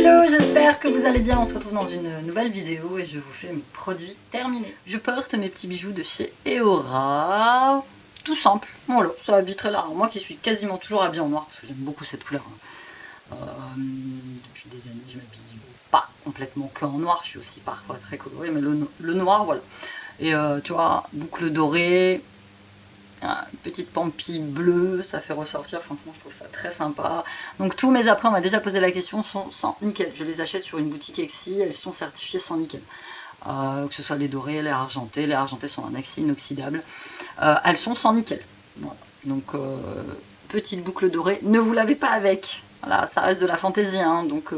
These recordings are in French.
Hello, j'espère que vous allez bien. On se retrouve dans une nouvelle vidéo et je vous fais mes produits terminés. Je porte mes petits bijoux de chez Eora. Tout simple, voilà, ça habille très large. Moi qui suis quasiment toujours habillée en noir parce que j'aime beaucoup cette couleur. Depuis des années, je m'habille pas complètement que en noir. Je suis aussi parfois très colorée, mais le noir, voilà. Et tu vois, boucle dorée. Une petite pampille bleue, ça fait ressortir, franchement je trouve ça très sympa. Donc tous mes après, on m'a déjà posé la question, sont sans nickel. Je les achète sur une boutique Exi, elles sont certifiées sans nickel. Que ce soit les dorés, les argentés sont en acier inoxydable. Elles sont sans nickel. Voilà. Donc petite boucle dorée, ne vous lavez pas avec. Voilà, ça reste de la fantaisie, hein, donc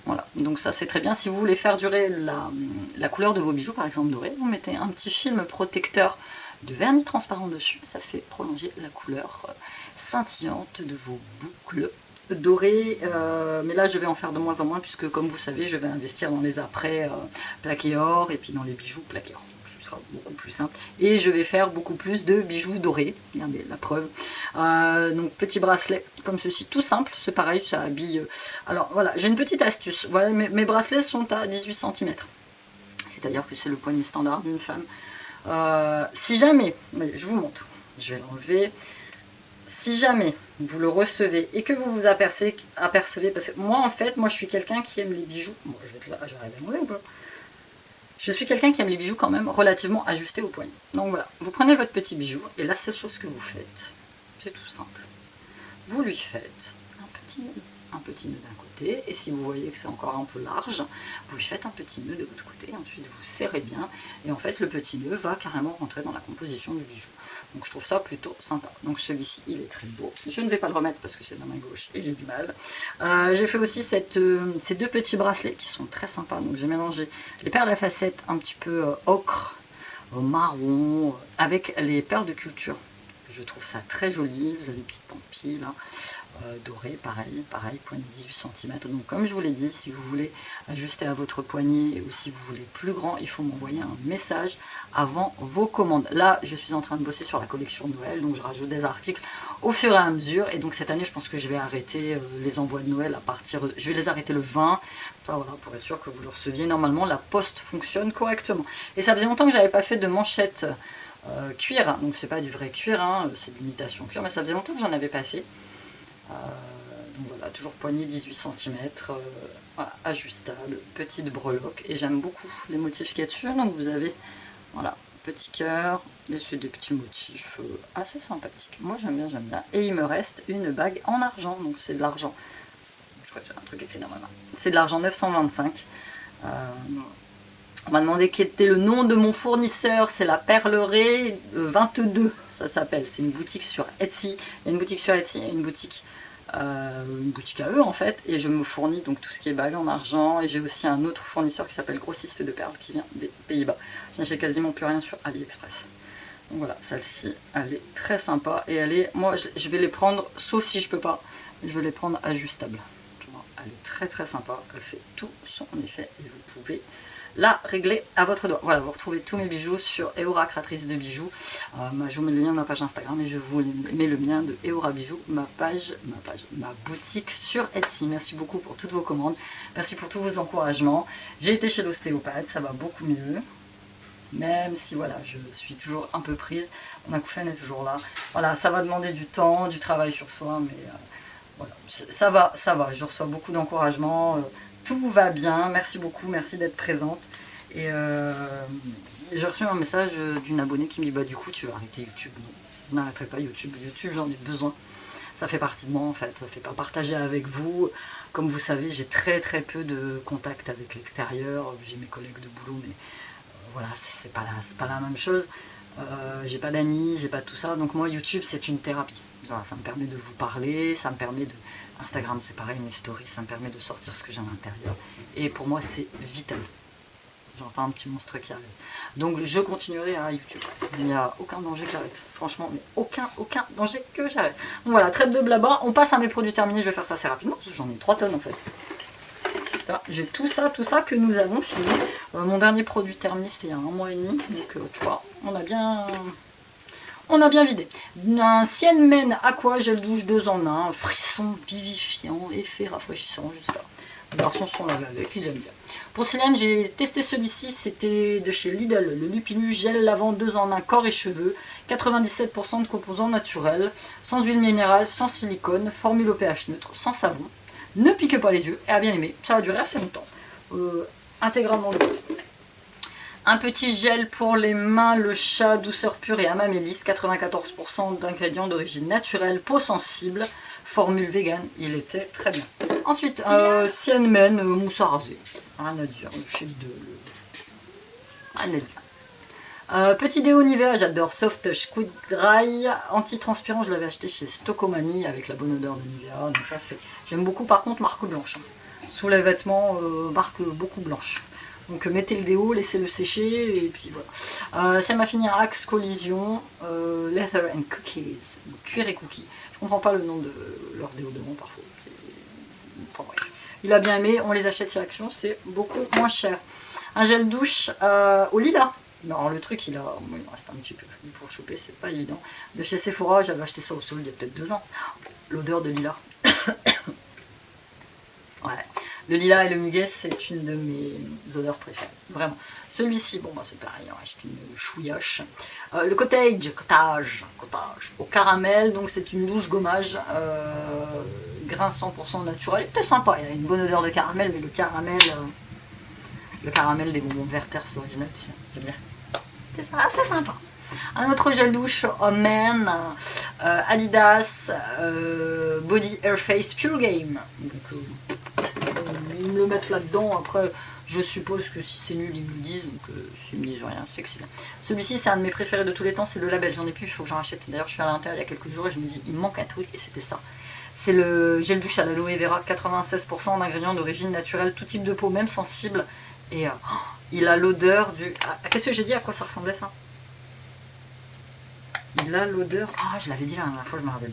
voilà. Donc ça c'est très bien. Si vous voulez faire durer la couleur de vos bijoux, par exemple doré, vous mettez un petit film protecteur de vernis transparent dessus, ça fait prolonger la couleur scintillante de vos boucles dorées, mais là je vais en faire de moins en moins puisque comme vous savez je vais investir dans les après plaqués or et puis dans les bijoux plaqués or. Ce sera beaucoup plus simple et je vais faire beaucoup plus de bijoux dorés, regardez la preuve. Donc petit bracelet comme ceci, tout simple, c'est pareil, ça habille. Alors voilà, j'ai une petite astuce, voilà, mes bracelets sont à 18 cm, c'est-à-dire que c'est le poignet standard d'une femme. Si jamais, je vous montre, je vais l'enlever, si jamais vous le recevez et que vous vous apercevez, parce que moi en fait, moi je suis quelqu'un qui aime les bijoux, bon, j'arrive à l'enlever ou pas? Je suis quelqu'un qui aime les bijoux quand même relativement ajustés au poignet. Donc voilà, vous prenez votre petit bijou et la seule chose que vous faites, c'est tout simple. Vous lui faites un petit nœud d'un côté, et si vous voyez que c'est encore un peu large, vous lui faites un petit nœud de l'autre côté, ensuite vous serrez bien, et en fait le petit nœud va carrément rentrer dans la composition du bijou. Donc je trouve ça plutôt sympa. Donc celui-ci, il est très beau. Je ne vais pas le remettre parce que c'est dans ma gauche et j'ai du mal. J'ai fait aussi ces deux petits bracelets qui sont très sympas. Donc j'ai mélangé les perles à facettes un petit peu ocre, marron, avec les perles de culture. Je trouve ça très joli. Vous avez une petite pampille là, dorée, pareil, poignet 18 cm. Donc comme je vous l'ai dit, si vous voulez ajuster à votre poignet ou si vous voulez plus grand, il faut m'envoyer un message avant vos commandes. Là, je suis en train de bosser sur la collection de Noël, donc je rajoute des articles au fur et à mesure. Et donc cette année, je pense que je vais arrêter les envois de Noël à partir... Je vais les arrêter le 20, ça, voilà, pour être sûr que vous le receviez. Normalement, la poste fonctionne correctement. Et ça faisait longtemps que j'avais pas fait de manchette cuir, donc c'est pas du vrai cuir, hein, c'est de l'imitation cuir, mais ça faisait longtemps que j'en avais pas fait. Donc voilà, toujours poignée 18 cm, voilà, ajustable, petite breloque, et j'aime beaucoup les motifs qu'il y a dessus. Donc vous avez, voilà, petit cœur, et c'est des petits motifs assez sympathiques. Moi j'aime bien, et il me reste une bague en argent, donc c'est de l'argent, je crois que j'ai un truc écrit dans ma main, c'est de l'argent 925. On m'a demandé quel était le nom de mon fournisseur, c'est la Perlerie 22, ça s'appelle. C'est une boutique sur Etsy. Il y a une boutique sur Etsy, une boutique à eux en fait, et je me fournis donc tout ce qui est bague en argent. Et j'ai aussi un autre fournisseur qui s'appelle Grossiste de Perles qui vient des Pays-Bas. Je n'achète quasiment plus rien sur AliExpress. Donc voilà, celle-ci, elle est très sympa et elle est, moi je vais les prendre, sauf si je peux pas, je vais les prendre ajustables. Elle est très très sympa, elle fait tout son effet et vous pouvez la régler à votre doigt. Voilà, vous retrouvez tous mes bijoux sur Eora Créatrice de Bijoux. Je vous mets le lien de ma page Instagram et je vous mets le lien de Eora Bijoux, ma boutique sur Etsy. Merci beaucoup pour toutes vos commandes, merci pour tous vos encouragements. J'ai été chez l'ostéopathe, ça va beaucoup mieux. Même si voilà, je suis toujours un peu prise, mon acouphène est toujours là. Voilà, ça va demander du temps, du travail sur soi, mais voilà, ça va, je reçois beaucoup d'encouragements, tout va bien, merci beaucoup, merci d'être présente. Et j'ai reçu un message d'une abonnée qui me dit bah du coup tu vas arrêter YouTube. Non, je n'arrêterai pas YouTube, j'en ai besoin. Ça fait partie de moi en fait, ça fait pas partager avec vous. Comme vous savez, j'ai très peu de contact avec l'extérieur, j'ai mes collègues de boulot, mais voilà, c'est pas la même chose. J'ai pas d'amis, j'ai pas tout ça, donc moi YouTube c'est une thérapie. Voilà, ça me permet de vous parler, ça me permet de... Instagram c'est pareil, mes stories, ça me permet de sortir ce que j'ai à l'intérieur. Et pour moi c'est vital. J'entends un petit monstre qui arrive. Donc je continuerai à YouTube. Il n'y a aucun danger que j'arrête. Franchement, mais aucun danger que j'arrête. Donc voilà, trêve de blabla, on passe à mes produits terminés, je vais faire ça assez rapidement, parce que j'en ai 3 tonnes en fait. J'ai tout ça que nous avons fini. Mon dernier produit terminé c'était il y a 1 mois et demi, donc tu vois, on a bien vidé. Un Sienmen Aqua Gel Douche 2 en 1, frisson vivifiant, effet rafraîchissant, je sais pas. Les garçons se sont lavés avec, ils aiment bien. Pour Céline, j'ai testé celui-ci, c'était de chez Lidl, le Lupinus Gel Lavant 2 en 1 corps et cheveux, 97% de composants naturels, sans huile minérale, sans silicone, formule au pH neutre, sans savon. Ne pique pas les yeux, et a bien aimé, ça a duré assez longtemps. Intégralement de un petit gel pour les mains, le chat, douceur pure et amamélis, 94% d'ingrédients d'origine naturelle, peau sensible, formule vegan, il était très bien. Ensuite, Sienne Men, mousse à raser, rien à dire, chez Lidl, rien à dire. Petit déo Nivea, j'adore Soft Touch Quick Dry, anti-transpirant, je l'avais acheté chez Stocomanie avec la bonne odeur de Nivea, donc ça c'est, j'aime beaucoup par contre marque blanche, sous les vêtements marque beaucoup blanche. Donc mettez le déo, laissez-le sécher, et puis voilà. Ça m'a fini un Axe Collision, Leather and Cookies, cuir et cookies. Je comprends pas le nom de leur déodorant parfois. Enfin bref. Il a bien aimé, on les achète chez Action, c'est beaucoup moins cher. Un gel douche au lilas. Non, le truc, il me reste un petit peu. Pour le choper, c'est pas évident. De chez Sephora, j'avais acheté ça au sol il y a peut-être 2 ans. L'odeur de lilas. Ouais. Le lilas et le muguet, c'est une de mes odeurs préférées, vraiment. Celui-ci, bon, bah, c'est pareil, hein, c'est une chouilloche. Le cottage au caramel, donc c'est une douche gommage, grain 100% naturel. C'était sympa, il y a une bonne odeur de caramel, mais le caramel des bonbons Werther, c'est original, tu sais, j'aime bien. C'est assez sympa. Un autre gel douche Homme Adidas Body Air Face Pure Game. Donc, ils me le mettent là-dedans. Après, je suppose que si c'est nul, ils me le disent. Donc, s'ils me disent rien, c'est que c'est bien. Celui-ci, c'est un de mes préférés de tous les temps. C'est le label. J'en ai plus, il faut que j'en achète. D'ailleurs, je suis à l'intérieur il y a quelques jours et je me dis, il me manque un truc. Et c'était ça. C'est le gel douche à l'aloe vera. 96% d'ingrédients d'origine naturelle. Tout type de peau, même sensible. Et il a l'odeur du... qu'est-ce que j'ai dit? À quoi ça ressemblait ça? Il a l'odeur... Ah, je l'avais dit la dernière fois, je me rappelle.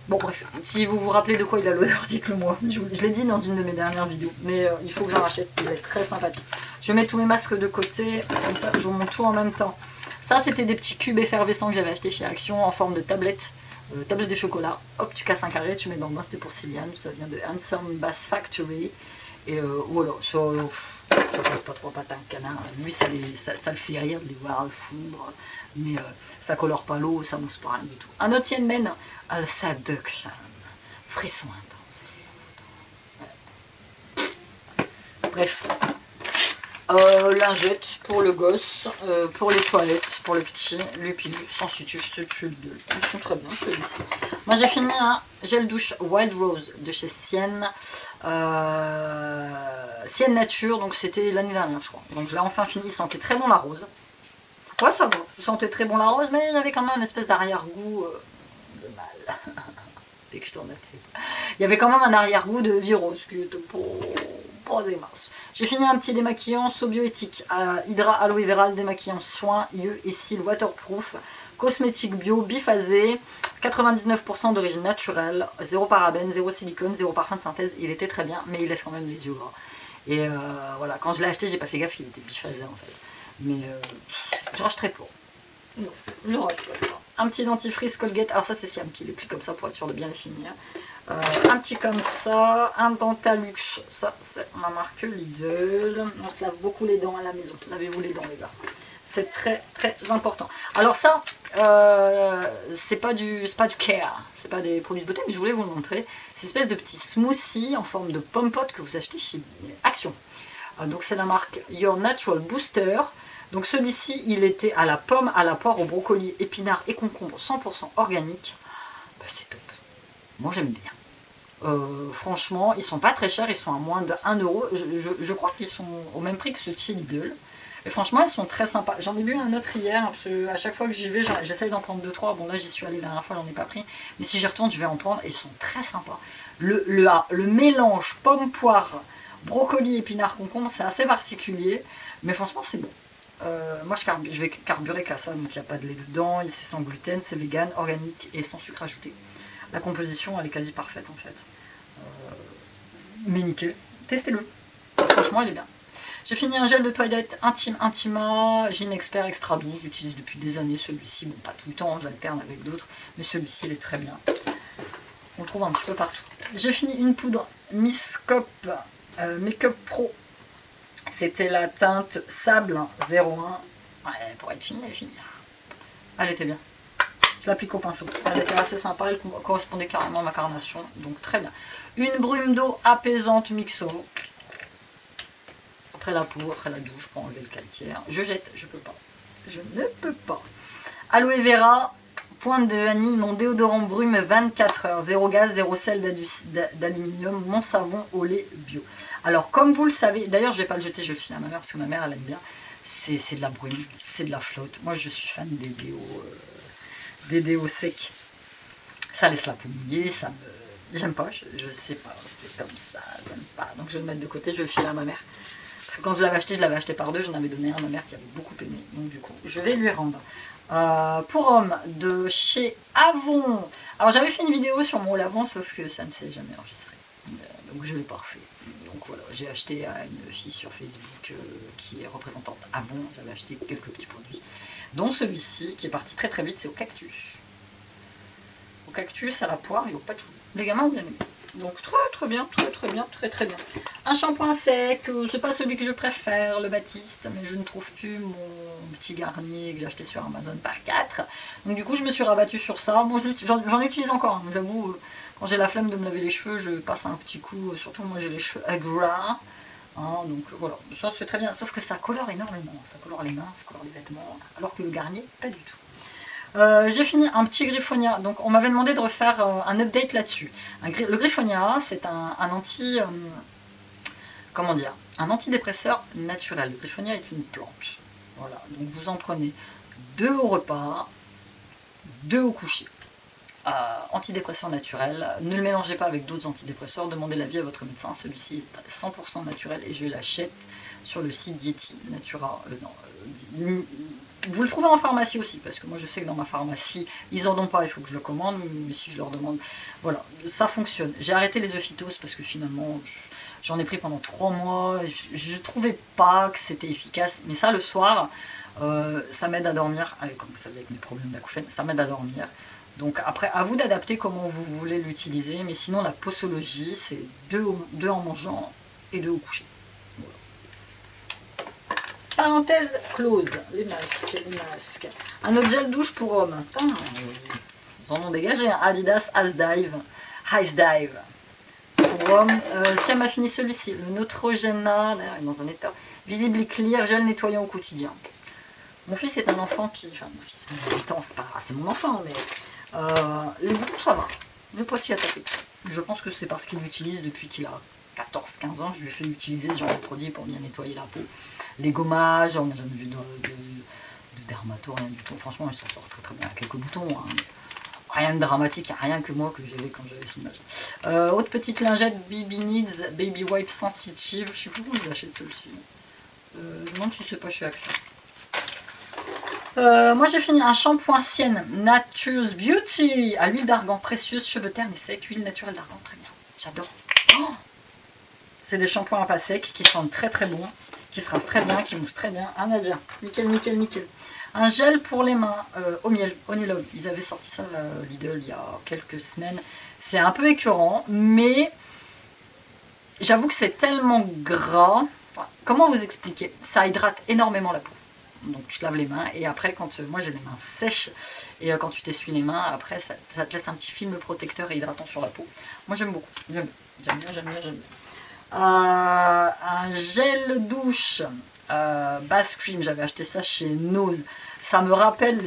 Bon, bref, si vous vous rappelez de quoi il a l'odeur, dites-le moi. Je l'ai dit dans une de mes dernières vidéos, mais il faut que j'en rachète, il est très sympathique. Je mets tous mes masques de côté, comme ça, je vous montre tout en même temps. Ça, c'était des petits cubes effervescents que j'avais acheté chez Action en forme de tablette, tablette de chocolat. Hop, tu casses un carré, tu mets dans le bain, c'était pour Ciliane, ça vient de Handsome Bass Factory. Et voilà, ça passe pas trop à patin canard. Lui, ça le fait rire de les voir fondre, mais ça colore pas l'eau, ça mousse pas rien du tout. Un autre Sienne Men, Seduction, frisson intense. Bref, lingette pour le gosse, pour les toilettes, pour le petit, Lupinus, sensitif, c'est Lidl. Ils sont très bien celui-ci. Moi j'ai fini un gel douche Wild Rose de chez Sienne, Sienne Nature, donc c'était l'année dernière je crois. Donc je l'ai enfin fini, il sentait très bon la rose. Ouais ça va, il sentait très bon la rose, mais il y avait quand même une espèce d'arrière-goût de mal. Dès que je tourne la tête. Il y avait quand même un arrière-goût de virus qui était pas des masses. J'ai fini un petit démaquillant sobioéthique à Hydra Aloe Vera, démaquillant soin, yeux et cils waterproof, cosmétique bio, biphasé, 99% d'origine naturelle, 0 parabène, 0 silicone, 0 parfum de synthèse. Il était très bien, mais il laisse quand même les yeux gras. Et voilà, quand je l'ai acheté, j'ai pas fait gaffe, il était biphasé en fait. Mais je rachèterai pas. Non, je rachèterai pas. Un petit dentifrice Colgate, alors ça c'est Siam qui les plie comme ça pour être sûr de bien les finir. Un petit comme ça, un Dentalux, ça c'est ma marque Lidl. On se lave beaucoup les dents à la maison, lavez-vous les dents les gars. C'est très très important. Alors ça, c'est pas du care, c'est pas des produits de beauté, mais je voulais vous le montrer. C'est une espèce de petit smoothie en forme de pomme pote que vous achetez chez Action. Donc c'est la marque Your Natural Booster. Donc celui-ci, il était à la pomme, à la poire, au brocoli, épinards et concombre 100% organique. Ben, c'est top. Moi j'aime bien. Franchement, ils sont pas très chers, ils sont à moins de 1 euro. Je crois qu'ils sont au même prix que ceux de chez Lidl. Et franchement, ils sont très sympas. J'en ai bu un autre hier, parce que à chaque fois que j'y vais, j'essaye d'en prendre 2-3. Bon là, j'y suis allée la dernière fois, j'en ai pas pris. Mais si j'y retourne, je vais en prendre et ils sont très sympas. Le mélange pomme-poire, brocoli, épinards, concombre, c'est assez particulier. Mais franchement, c'est bon. Moi je vais carburer qu'à ça, donc il n'y a pas de lait dedans, c'est sans gluten, c'est vegan, organique et sans sucre ajouté. La composition elle est quasi parfaite en fait. Mais nickel, testez-le, franchement elle est bien. J'ai fini un gel de toilette intime Intima, Gin Expert Extra Doux, j'utilise depuis des années celui-ci, bon pas tout le temps, j'alterne avec d'autres, mais celui-ci il est très bien. On le trouve un petit peu partout. J'ai fini une poudre Miscop Makeup Pro. C'était la teinte Sable 01. Ouais, pour être fine, elle est finie. Elle était bien. Je l'applique au pinceau. Elle était assez sympa, elle correspondait carrément à ma carnation. Donc très bien. Une brume d'eau apaisante Mixo. Après la peau, après la douche, pour enlever le calcaire. Je jette, je peux pas. Je ne peux pas. Aloe Vera, pointe de vanille, mon déodorant brume 24 heures. Zéro gaz, zéro sel d'aluminium, mon savon au lait bio. Alors comme vous le savez, d'ailleurs je vais pas le jeter, je le file à ma mère parce que ma mère elle aime bien. C'est de la brume, c'est de la flotte. Moi je suis fan des déos secs. Ça laisse la peau mouillée, ça me... J'aime pas, je sais pas, c'est comme ça, j'aime pas. Donc je vais le mettre de côté, je vais le filer à ma mère. Parce que quand je l'avais acheté par deux, j'en avais donné un à ma mère qui avait beaucoup aimé. Donc du coup, je vais lui rendre. Pour homme, de chez Avon. Alors j'avais fait une vidéo sur mon lave-linge, sauf que ça ne s'est jamais enregistré. Donc je l'ai pas refait. Donc voilà, j'ai acheté à une fille sur Facebook qui est représentante Avon. J'avais acheté quelques petits produits, dont celui-ci qui est parti très très vite, c'est au cactus. Au cactus, à la poire et au patchouli. Les gamins ont bien aimé. Donc très bien, très bien. Un shampoing sec, c'est pas celui que je préfère, le Baptiste, mais je ne trouve plus mon petit Garnier que j'ai acheté sur Amazon par 4. Donc du coup je me suis rabattue sur ça. Moi j'en utilise encore, hein. J'avoue, quand j'ai la flemme de me laver les cheveux, je passe un petit coup, surtout moi j'ai les cheveux gras. Hein, donc voilà, ça c'est très bien, sauf que ça colore énormément, ça colore les mains, ça colore les vêtements, alors que le Garnier, pas du tout. J'ai fini un petit Griffonia, donc on m'avait demandé de refaire un update là-dessus. Le Griffonia, c'est comment dire, un antidépresseur naturel. Le Griffonia est une plante. Voilà, donc vous en prenez 2 au repas, 2 au coucher. Antidépresseur naturel, ne le mélangez pas avec d'autres antidépresseurs, demandez l'avis à votre médecin, celui-ci est 100% naturel et je l'achète sur le site Dieti Natura, vous le trouvez en pharmacie aussi, parce que moi je sais que dans ma pharmacie, ils en ont pas, il faut que je le commande, mais si je leur demande, voilà, ça fonctionne. J'ai arrêté les œufs phytos parce que finalement, j'en ai pris pendant 3 mois, je trouvais pas que c'était efficace, mais ça le soir, ça m'aide à dormir, comme vous savez avec mes problèmes d'acouphènes, ça m'aide à dormir. Donc après, à vous d'adapter comment vous voulez l'utiliser, mais sinon la posologie, c'est 2 en mangeant et 2 au coucher. Parenthèse close, les masques. Un autre gel douche pour hommes. Putain, ils en ont dégagé un Adidas Ice Dive. Pour hommes, si elle m'a fini celui-ci, le Neutrogena, d'ailleurs il est dans un état Visibly Clear, gel nettoyant au quotidien. Mon fils est un enfant qui, enfin mon fils, 18 ans, c'est pas grave, c'est mon enfant, mais les boutons ça va, mais pas si attaqué que ça. Je pense que c'est parce qu'il l'utilise depuis qu'il a 14-15 ans, je lui ai fait utiliser ce genre de produit pour bien nettoyer la peau. Les gommages, on n'a jamais vu de dermato, rien du tout. Franchement, il s'en sort très très bien. Quelques boutons, hein. Rien de dramatique, rien que moi que j'avais quand j'avais cette image. Autre petite lingette, Baby Needs, Baby Wipe Sensitive. Je sais plus où j'achète celle-ci. Je me demande si c'est pas chez Action. Moi j'ai fini un shampoing Sienne Nature's Beauty à l'huile d'argan précieuse, cheveux ternes et secs, huile naturelle d'argan, très bien. J'adore. Oh, c'est des shampoings à pas secs qui sentent très très bon, qui se rincent très bien, qui moussent très bien. Un Nadia, nickel, nickel, nickel. Un gel pour les mains au miel, Onulove. Ils avaient sorti ça Lidl il y a quelques semaines. C'est un peu écœurant, mais j'avoue que c'est tellement gras. Enfin, comment vous expliquer? Ça hydrate énormément la peau. Donc tu te laves les mains et après quand moi j'ai les mains sèches et quand tu t'essuies les mains après ça te laisse un petit film protecteur et hydratant sur la peau. Moi j'aime beaucoup, j'aime bien. Un gel douche Bass Cream, j'avais acheté ça chez Nose. Ça me rappelle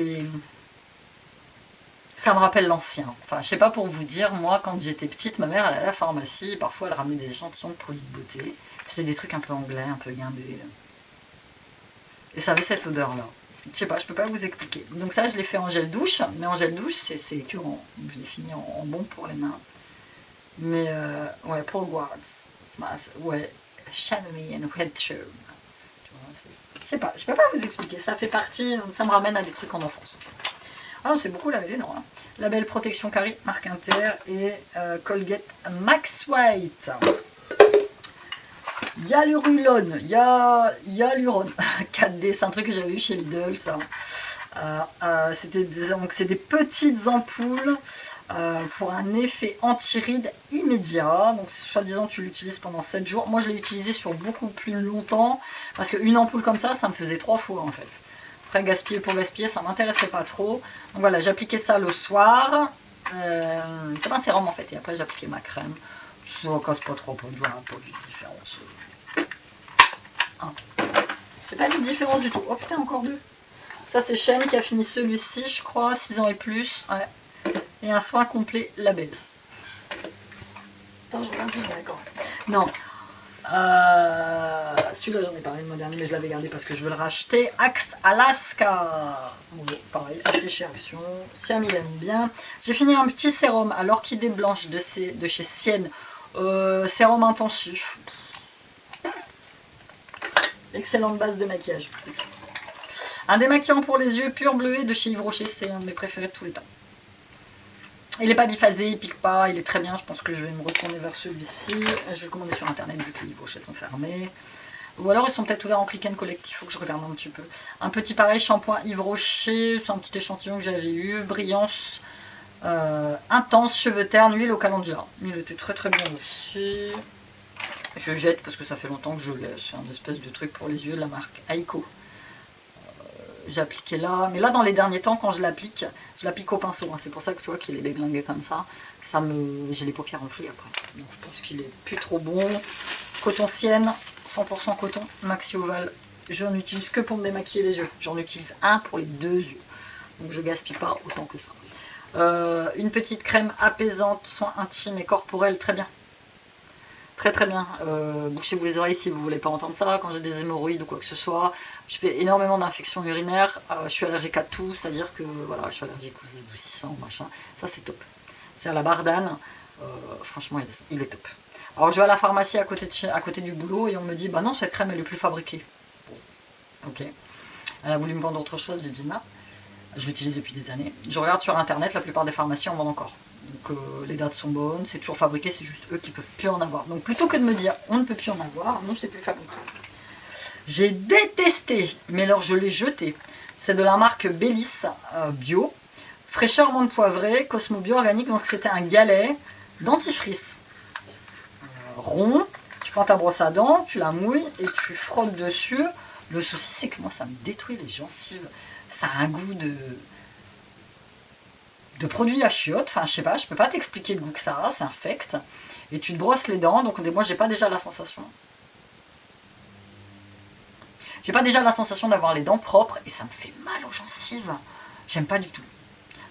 l'ancien. Enfin, je sais pas pour vous dire, moi quand j'étais petite, ma mère elle allait à la pharmacie, et parfois elle ramenait des échantillons de produits de beauté. C'était des trucs un peu anglais, un peu guindés. Et ça avait cette odeur là. Je sais pas, je peux pas vous expliquer. Donc ça je l'ai fait en gel douche, mais en gel douche c'est écœurant. Donc je l'ai fini en bon pour les mains. Mais ouais, Paul Guards. Ouais, Chamois and Red Show. Je sais pas, je peux pas vous expliquer. Ça fait partie, ça me ramène à des trucs en enfance. Ah, c'est beaucoup laver les dents. Hein. Label Protection Carie, marque Inter et Colgate Max White. Hyalurone, Hyalurone 4D, c'est un truc que j'avais eu chez Lidl, ça. Donc c'est des petites ampoules pour un effet anti-rides immédiat. Donc soi-disant tu l'utilises pendant 7 jours. Moi je l'ai utilisé sur beaucoup plus longtemps parce qu'une ampoule comme ça me faisait 3 fois en fait. Après gaspiller pour gaspiller, ça m'intéressait pas trop. Donc voilà, j'appliquais ça le soir. C'est un sérum en fait. Et après j'appliquais ma crème. Ça casse pas trop, je vois pas de différence. C'est pas de différence du tout. Oh putain, encore deux. Ça c'est Shen qui a fini celui-ci, je crois, 6 ans et plus. Ouais. Et un soin complet label. Attends, je regarde si je d'accord. Non. Celui-là j'en ai parlé le mois dernier, mais je l'avais gardé parce que je veux le racheter. Axe Alaska. Bon, pareil, acheté chez Action. Siam il aime bien. J'ai fini un petit sérum à l'orchidée blanche de chez Sienne. Sérum intensif. Excellente base de maquillage. Un démaquillant pour les yeux pur bleuet de chez Yves Rocher, c'est un de mes préférés de tous les temps. Il n'est pas biphasé, il pique pas, il est très bien. Je pense que je vais me retourner vers celui-ci. Je vais le commander sur internet vu que les Yves Rocher sont fermés. Ou alors ils sont peut-être ouverts en click and collect, il faut que je regarde un petit peu. Un petit pareil, shampoing Yves Rocher, c'est un petit échantillon que j'avais eu. Brillance intense, cheveux ternes, huile au calendula. Il était très très bien aussi. Je jette parce que ça fait longtemps que je l'ai. C'est un espèce de truc pour les yeux de la marque Aiko. J'ai appliqué là, mais là dans les derniers temps quand je l'applique au pinceau, hein. C'est pour ça que tu vois qu'il est déglingué comme ça, j'ai les paupières enflées après, donc je pense qu'il est plus trop bon. Coton Sienne, 100% coton, maxi ovale, j'en utilise que pour me démaquiller les yeux, j'en utilise un pour les deux yeux, donc je gaspille pas autant que ça. Une petite crème apaisante, soin intime et corporel, très bien. Très très bien, bouchez-vous les oreilles si vous voulez pas entendre ça, quand j'ai des hémorroïdes ou quoi que ce soit, je fais énormément d'infections urinaires, je suis allergique à tout, c'est-à-dire que voilà, je suis allergique aux adoucissants, machin, ça c'est top. C'est à la Bardane, franchement il est top. Alors je vais à la pharmacie à côté du boulot et on me dit, bah non, cette crème elle est plus fabriquée. Bon, ok, elle a voulu me vendre autre chose, j'ai dit non, je l'utilise depuis des années. Je regarde sur internet, la plupart des pharmacies en vendent encore. Donc les dates sont bonnes, c'est toujours fabriqué, c'est juste eux qui peuvent plus en avoir. Donc plutôt que de me dire on ne peut plus en avoir, non c'est plus fabriqué. J'ai détesté, mais alors je l'ai jeté. C'est de la marque Bellis bio, fraîcheur menthe poivrée, Cosmo bio organique, donc c'était un galet dentifrice rond. Tu prends ta brosse à dents, tu la mouilles et tu frottes dessus. Le souci c'est que moi ça me détruit les gencives. Ça a un goût de produits à chiottes, enfin je sais pas, je peux pas t'expliquer le goût que ça a, ça infecte. Et tu te brosses les dents, donc moi j'ai pas déjà la sensation. J'ai pas déjà la sensation d'avoir les dents propres et ça me fait mal aux gencives. J'aime pas du tout.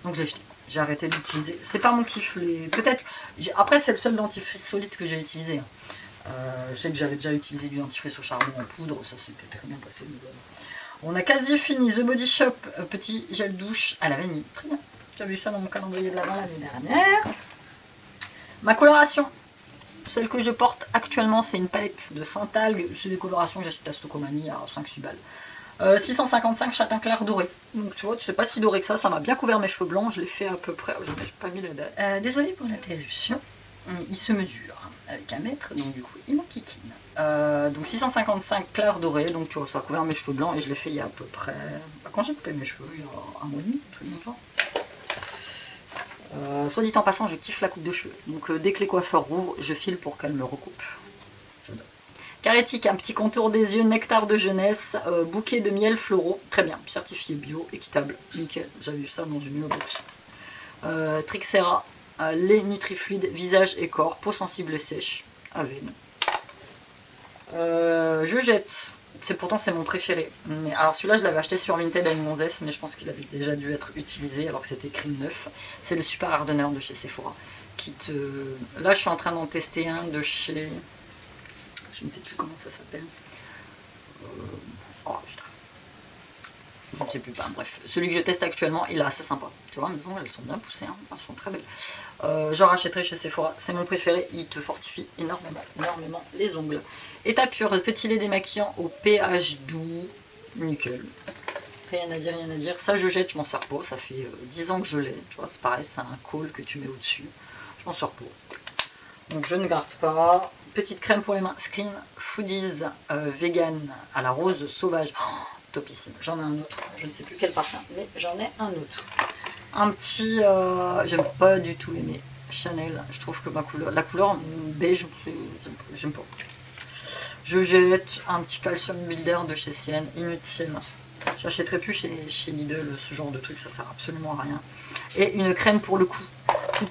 Donc je l'ai jeté. J'ai arrêté d'utiliser. C'est pas mon kiff. Peut-être. Après c'est le seul dentifrice solide que j'ai utilisé. Je sais que j'avais déjà utilisé du dentifrice au charbon en poudre, ça s'était très bien passé. On a quasi fini. The Body Shop, petit gel douche à la vanille. Très bien. J'avais vu ça dans mon calendrier de l'avant l'année dernière. Ma coloration, celle que je porte actuellement, c'est une palette de Saint-Algue. C'est des colorations que j'achète à Stocomanie à 5-6 balles. 655 châtain clair doré. Donc tu vois, je sais pas si doré que ça m'a bien couvert mes cheveux blancs. Je l'ai fait à peu près. Je n'ai pas mis la date. Désolée pour l'interruption. Il se mesure avec un mètre, donc du coup il m'enquiquine. Donc 655 clair doré, donc tu vois, ça a couvert mes cheveux blancs et je l'ai fait il y a à peu près. Quand j'ai coupé mes cheveux, il y a un mois et demi, tout le monde. Soit dit en passant, je kiffe la coupe de cheveux. Donc dès que les coiffeurs rouvrent, je file pour qu'elle me recoupe. J'adore. Carétique, un petit contour des yeux, nectar de jeunesse, bouquet de miel floraux. Très bien, certifié bio, équitable, nickel. J'avais vu ça dans une box. Trixera, lait nutrifluide, visage et corps, peau sensible et sèche, Avène. Je jette. Pourtant c'est mon préféré. Mais, alors celui-là je l'avais acheté sur Vinted à une gonzesse, mais je pense qu'il avait déjà dû être utilisé alors que c'était écrit neuf. C'est le super hardeneur de chez Sephora. Là je suis en train d'en tester un de chez... Je ne sais plus comment ça s'appelle. Oh putain. Je ne sais plus pas, bref. Celui que je teste actuellement, il est assez sympa. Tu vois, mes ongles, elles sont bien poussées, hein. Elles sont très belles. J'en rachèterai chez Sephora, c'est mon préféré. Il te fortifie énormément les ongles. État pur, petit lait démaquillant au pH doux. Nickel. Rien à dire. Ça, je jette, je m'en sers pas. Ça fait 10 ans que je l'ai. Tu vois, c'est pareil, c'est un col que tu mets au-dessus. Je m'en sers pas. Donc, je ne garde pas. Petite crème pour les mains, Screen Foodies vegan à la rose sauvage. Oh, topissime. J'en ai un autre, je ne sais plus quel parfum, mais j'en ai un autre. Un petit, j'aime pas du tout aimer Chanel. Je trouve que la couleur beige, j'aime pas. Je jette un petit calcium builder de chez Sienne, inutile. J'achèterai plus chez Lidl ce genre de truc, ça sert absolument à rien. Et une crème pour le cou,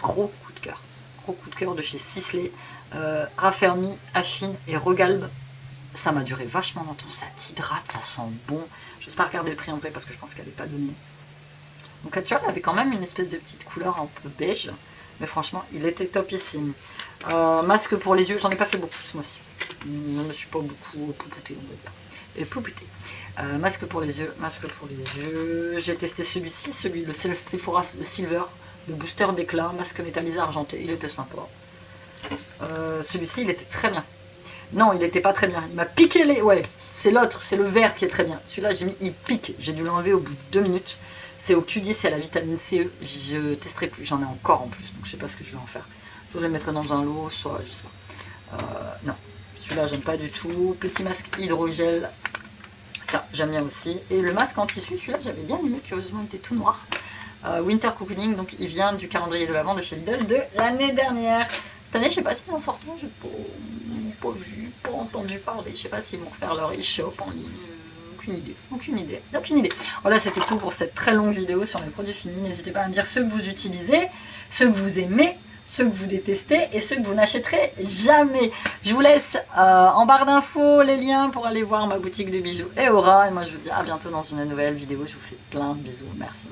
gros coup de cœur. Gros coup de cœur de chez Sisley, raffermi, affine et regalbe. Ça m'a duré vachement longtemps, ça t'hydrate, ça sent bon. Je n'ose pas regarder le prix en vrai parce que je pense qu'elle n'est pas donnée. Donc actuellement, elle avait quand même une espèce de petite couleur un peu beige, mais franchement, il était topissime. Masque pour les yeux, j'en ai pas fait beaucoup ce mois-ci. Je ne me suis pas beaucoup poupouté, on va dire. Et poupouté. Masque pour les yeux. J'ai testé celui-ci, le Sephora, le Silver, le booster d'éclat, masque métallisé argenté. Il était sympa. Celui-ci, il était très bien. Non, il n'était pas très bien. Il m'a piqué les... Ouais, c'est l'autre, c'est le vert qui est très bien. Celui-là, j'ai mis, il pique. J'ai dû l'enlever au bout de 2 minutes. C'est au Q10, c'est à la vitamine CE. Je testerai plus. J'en ai encore en plus, donc je sais pas ce que je vais en faire. Soit je le mettrai dans un lot, soit je sais pas. Non, celui-là, j'aime pas du tout. Petit masque hydrogel. Ça, j'aime bien aussi. Et le masque en tissu, celui-là, j'avais bien aimé. Curieusement, il était tout noir. Winter Cocooning, donc il vient du calendrier de l'Avent de chez Lidl de l'année dernière. Cette année, je sais pas s'ils en sortent, j'ai pas vu, pas entendu parler. Je sais pas s'ils vont refaire leur e-shop en ligne. Aucune idée. Voilà, c'était tout pour cette très longue vidéo sur les produits finis. N'hésitez pas à me dire ceux que vous utilisez, ceux que vous aimez, ceux que vous détestez et ceux que vous n'achèterez jamais. Je vous laisse en barre d'infos les liens pour aller voir ma boutique de bijoux et Aura. Et moi, je vous dis à bientôt dans une nouvelle vidéo. Je vous fais plein de bisous. Merci.